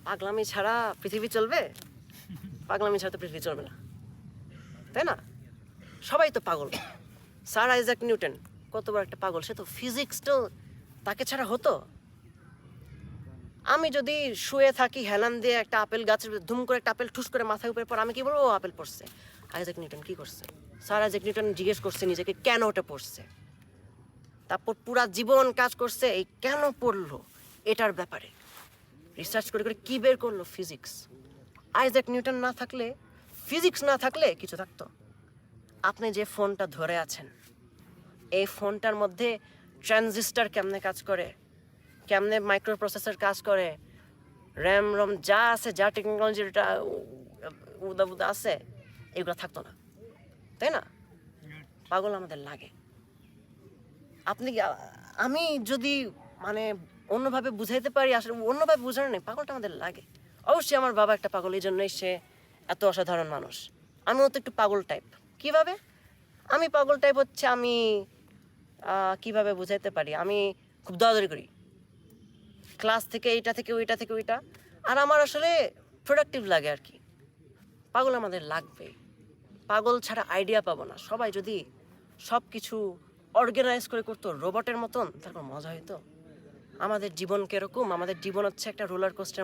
পাগলামি ছাড়া পৃথিবী চলবে? পাগলামি ছাড়া তো পৃথিবী চলবে না, তাই না? সবাই তো পাগল। স্যার আইজাক নিউটন কত বড় একটা পাগল, সে তো ফিজিক্সটাও তাকে ছাড়া হতো? আমি যদি শুয়ে থাকি হেলান দিয়ে একটা আপেল গাছের ধুম করে একটা আপেল ঠুস করে মাথায় উপরে পর আমি কি বলবো, ও আপেল পড়ছে। আইজাক নিউটন কি করছে? স্যার আইজাক নিউটন জিজ্ঞেস করছে নিজেকে কেন ওটা পড়ছে, তারপর পুরা জীবন কাজ করছে এই কেন পড়লো এটার ব্যাপারে, রিসার্চ করে করে কি বের করলো, ফিজিক্স। আইজাক নিউটন না থাকলে, ফিজিক্স না থাকলে কিছু থাকতো? আপনি যে ফোনটা ধরে আছেন, এই ফোনটার মধ্যে ট্রানজিস্টার কেমনে কাজ করে, কেমনে মাইক্রো প্রসেসর কাজ করে, র্যাম রম যা আছে, যা টেকনোলজিটা উদা উদা আছে, এগুলো থাকতো না, তাই না? পাগল আমাদের লাগে। আপনি আমি যদি মানে অন্যভাবে বুঝাইতে পারি, আসলে অন্যভাবে বোঝানো নেই, পাগলটা আমাদের লাগে। অবশ্যই আমার বাবা একটা পাগল, এই জন্যই সে এত অসাধারণ মানুষ। আমিও তো একটু পাগল টাইপ। কিভাবে আমি পাগল টাইপ হচ্ছে, আমি কিভাবে বুঝাইতে পারি, আমি খুব দৌড়াদৌড়ি করি ক্লাস থেকে এইটা থেকে ওইটা থেকে ওইটা, আর আমার আসলে প্রোডাক্টিভ লাগে আর কি। পাগল আমাদের লাগবে, পাগল ছাড়া আইডিয়া পাবো না। সবাই যদি সব কিছু অর্গানাইজ করে করতো রোবটের মতন, তারপর মজা হইতো। আমাদের জীবন কিরকম, আমাদের জীবন হচ্ছে একটা রোলার কোস্টার